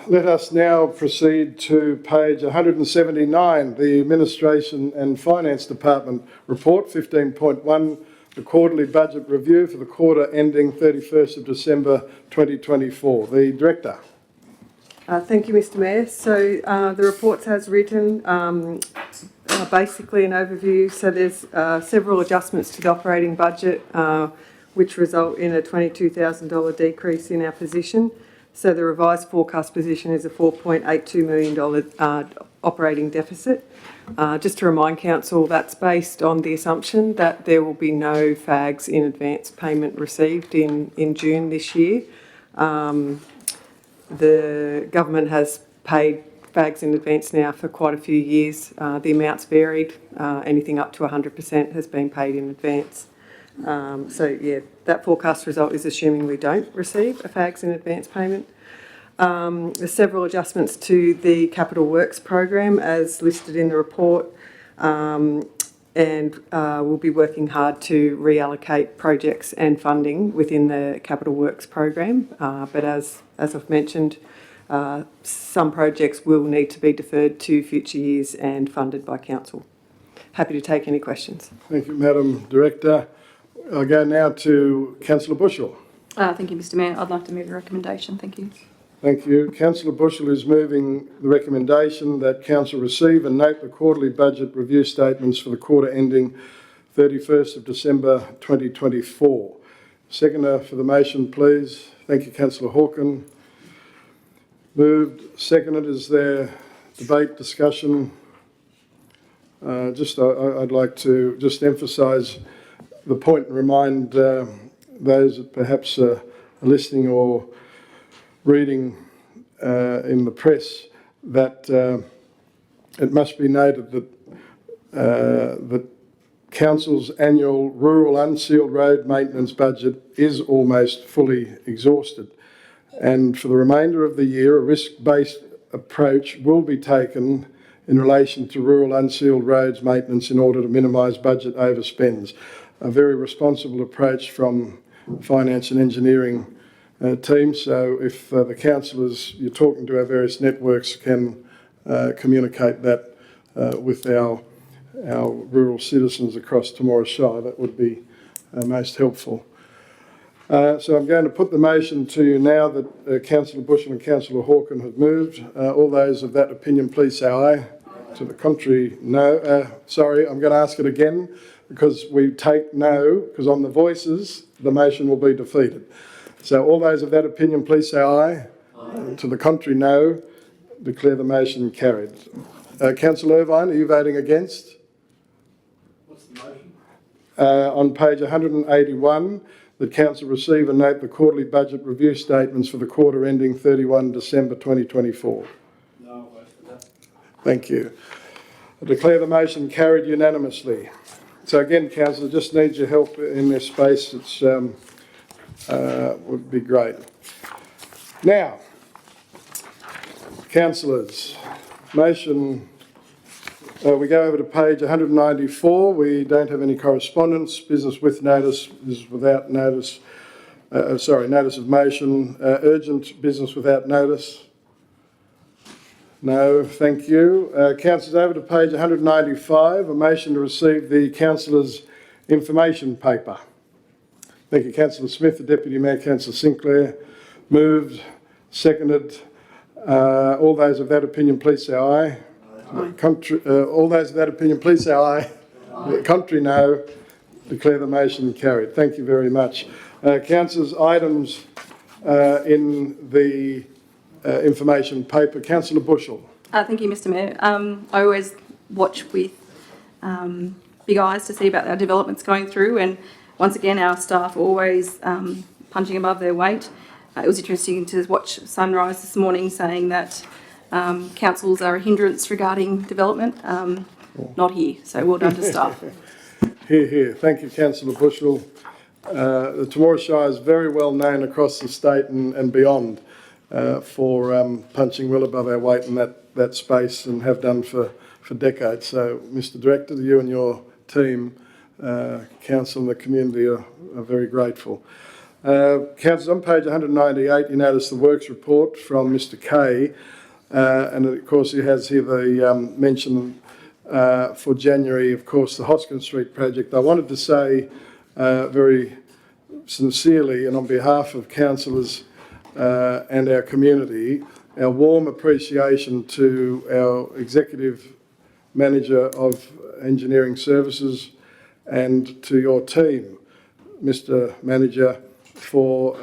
Let us now proceed to page 179, the Administration and Finance Department report, 15.1, the quarterly budget review for the quarter ending 31st of December 2024. The Director. Thank you, Mr Mayor. So the report's as written, basically an overview. So there's several adjustments to the operating budget which result in a $22,000 decrease in our position. So the revised forecast position is a $4.82 million operating deficit. Just to remind Council, that's based on the assumption that there will be no FAGs in advance payment received in June this year. The government has paid FAGs in advance now for quite a few years. The amounts varied. Anything up to 100% has been paid in advance. So, yeah, that forecast result is assuming we don't receive a FAGs in advance payment. There's several adjustments to the capital works program as listed in the report, and we'll be working hard to reallocate projects and funding within the capital works program. But as I've mentioned, some projects will need to be deferred to future years and funded by council. Happy to take any questions. Thank you, Madam Director. I'll go now to Councillor Bushell. Thank you, Mr Mayor. I'd like to move the recommendation. Thank you. Thank you. Councillor Bushell is moving the recommendation that Council receive and note the quarterly budget review statements for the quarter ending 31st of December 2024. Seconder for the motion, please. Thank you, Councillor Hawken. Moved, seconded. Is there debate, discussion? I'd like to just emphasise the point and remind those that perhaps are listening or reading in the press that it must be noted that that Council's annual rural unsealed road maintenance budget is almost fully exhausted, and for the remainder of the year a risk-based approach will be taken in relation to rural unsealed roads maintenance in order to minimise budget overspends. A very responsible approach from finance and engineering team. So if the councillors you're talking to our various networks can communicate that with our rural citizens across Temora Shire, that would be most helpful. So I'm going to put the motion to you now that Councillor Bushell and Councillor Hawken have moved. All those of that opinion, please say aye. To the contrary, no. Sorry, I'm going to ask it again because we take no, because on the voices, the motion will be defeated. So all those of that opinion, please say aye. Aye. To the contrary, no. Declare the motion carried. Councillor Irvine, are you voting against? What's the motion? On page 181, that Council receive and note the quarterly budget review statements for the quarter ending 31 December 2024. No, I'll vote for that. Thank you. I declare the motion carried unanimously. So again, Councillor, just need your help in this space. It's would be great. Now, councillors, motion, we go over to page 194. We don't have any correspondence. Business with notice, business without notice. Notice of motion. Urgent business without notice. No, thank you. Councillors, over to page 195, a motion to receive the councillors' information paper. Thank you, Councillor Smith, the Deputy Mayor, Councillor Sinclair. Moved, seconded. All those of that opinion, please say aye. Aye. All those of that opinion, please say aye. Aye. Contrary, no. Declare the motion carried. Thank you very much. Councillors, items in the information paper. Councillor Bushell. Thank you, Mr Mayor. I always watch with big eyes to see about our developments going through, and once again our staff are always punching above their weight. It was interesting to watch Sunrise this morning saying that councils are a hindrance regarding development. Not here, so well done to staff. Hear, hear. Thank you, Councillor Bushell. The Temora Shire is very well known across the state and beyond for punching well above our weight in that space, and have done for decades. So, Mr Director, you and your team, council and the community are very grateful. Councillors, on page 198 you notice the works report from Mr Kay, and of course he has here the mention for January, of course, the Hoskins Street project. I wanted to say very sincerely and on behalf of councillors and our community, our warm appreciation to our Executive Manager of Engineering Services and to your team, Mr Manager, for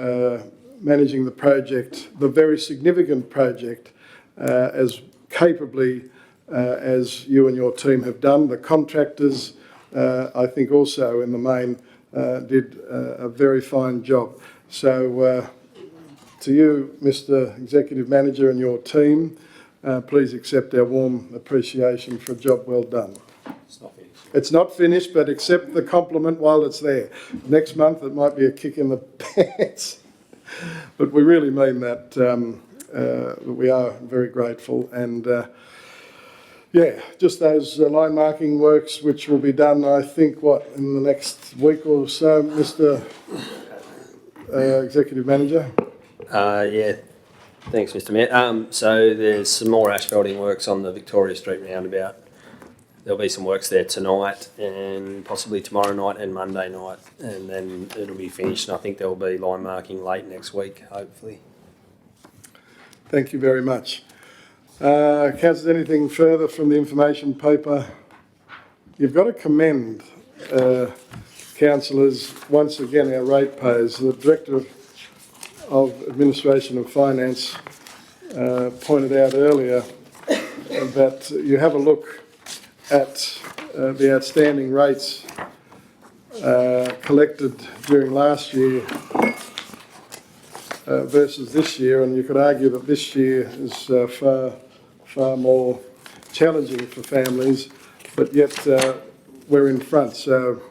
managing the project, the very significant project, as capably as you and your team have done. The contractors, I think also in the main, did a very fine job. So to you, Mr. Executive Manager, and your team, please accept our warm appreciation for a job well done. It's not finished, but accept the compliment while it's there. Next month it might be a kick in the pants, but we really mean that. We are very grateful, and yeah, just those line marking works which will be done, I think, in the next week or so, Mr. Executive Manager? Yeah, thanks, Mr. Mayor. So there's some more asphalting works on the Victoria Street roundabout. There'll be some works there tonight and possibly tomorrow night and Monday night, and then it'll be finished. And I think there'll be line marking late next week, hopefully. Thank you very much. Councillors, anything further from the information paper? You've got to commend, councillors, once again, our ratepayers. The Director of Administration and Finance pointed out earlier that you have a look at the outstanding rates collected during last year versus this year, and you could argue that this year is far more challenging for families, but yet we're in front. So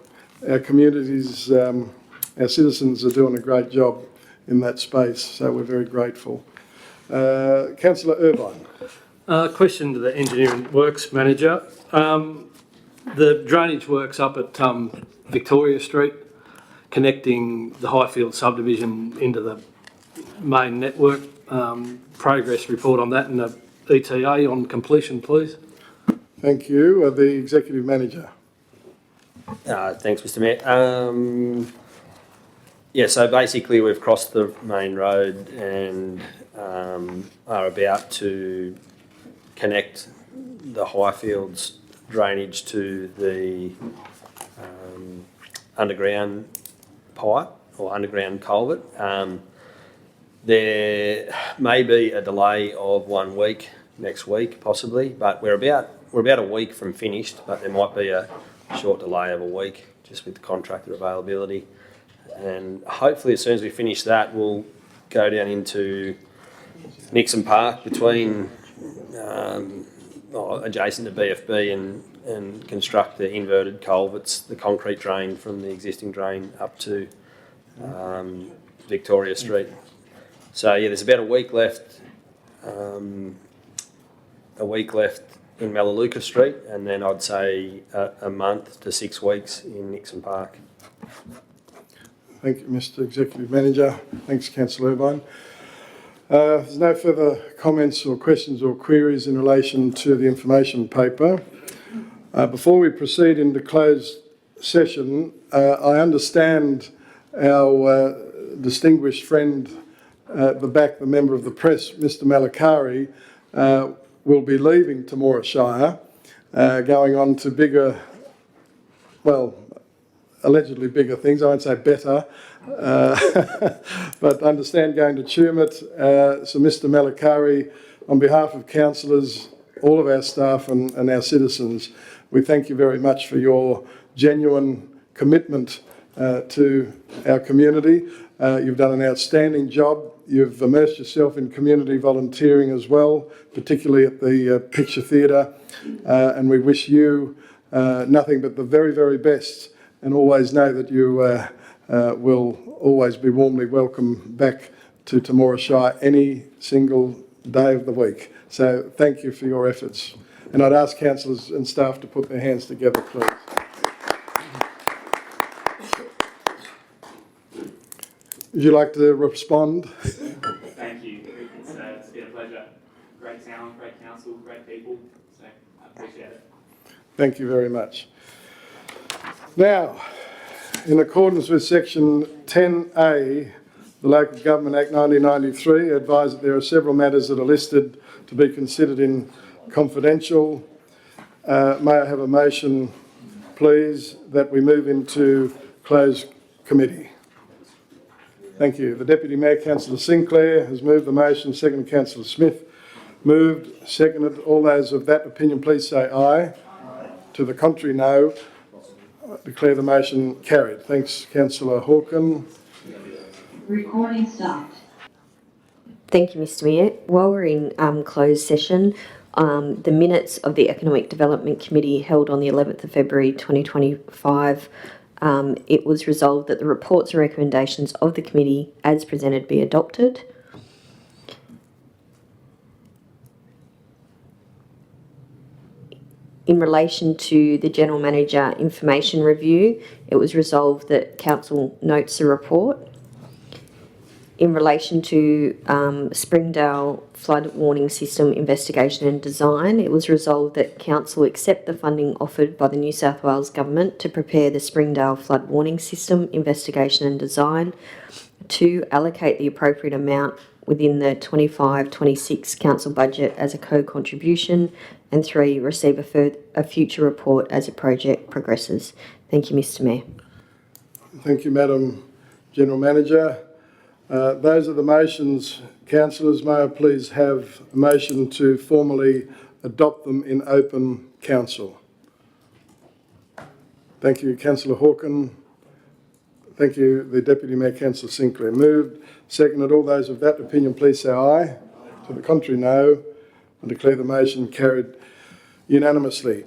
our communities, our citizens are doing a great job in that space, so we're very grateful. Councillor Irvine. Question to the Engineering Works Manager. The drainage works up at Victoria Street, connecting the Highfield subdivision into the main network. Progress report on that and the ETA on completion, please. Thank you. The Executive Manager. Thanks, Mr. Mayor. Yeah, so basically we've crossed the main road and are about to connect the Highfields drainage to the underground pipe or underground culvert. There may be a delay of 1 week next week, possibly, but we're about a week from finished, but there might be a short delay of a week just with the contractor availability. And hopefully as soon as we finish that, we'll go down into Nixon Park between adjacent to BFB and construct the inverted culverts, the concrete drain from the existing drain up to Victoria Street. So yeah, there's about a week left in Melaleuca Street, and then I'd say a month to 6 weeks in Nixon Park. Thank you, Mr. Executive Manager. Thanks, Councillor Irvine. There's no further comments or questions or queries in relation to the information paper. Before we proceed into closed session, I understand our distinguished friend at the back, the member of the press, Mr. Malakari, will be leaving Temora Shire, going on to bigger, well, allegedly bigger things. I won't say better, but understand going to Tumut. So Mr. Malakari, on behalf of councillors, all of our staff and our citizens, we thank you very much for your genuine commitment to our community. You've done an outstanding job. You've immersed yourself in community volunteering as well, particularly at the Picture Theatre, and we wish you nothing but the very, very best, and always know that you will always be warmly welcome back to Temora Shire any single day of the week. So thank you for your efforts. And I'd ask councillors and staff to put their hands together, please. Would you like to respond? Thank you. It's been a pleasure. Great town, great council, great people. So I appreciate it. Thank you very much. Now, in accordance with section 10A, the Local Government Act 1993, I advise that there are several matters that are listed to be considered in confidential. May I have a motion, please, that we move into closed committee? Thank you. The Deputy Mayor, Councillor Sinclair, has moved the motion. Second, Councillor Smith. Moved, seconded. All those of that opinion, please say aye. To the contrary, no. I declare the motion carried. Thanks, Councillor Hawken. Recording stopped. Thank you, Mr Mayor. While we're in closed session, the minutes of the Economic Development Committee held on the 11th of February 2025, it was resolved that the reports and recommendations of the committee as presented be adopted. In relation to the General Manager Information Review, it was resolved that Council notes the report. In relation to Springdale Flood Warning System Investigation and Design, it was resolved that Council accept the funding offered by the New South Wales Government to prepare the Springdale Flood Warning System Investigation and Design, to allocate the appropriate amount within the 25-26 Council budget as a co-contribution, and 3, receive a future report as a project progresses. Thank you, Mr Mayor. Thank you, Madam General Manager. Those are the motions. Councillors, may I please have a motion to formally adopt them in open council? Thank you, Councillor Hawken. Thank you, the Deputy Mayor, Councillor Sinclair. Moved, seconded. All those of that opinion, please say aye. To the contrary, no. I declare the motion carried unanimously.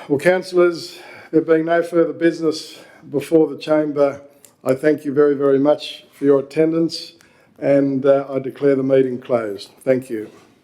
Well, councillors, there being no further business before the chamber, I thank you very, very much for your attendance, and I declare the meeting closed. Thank you.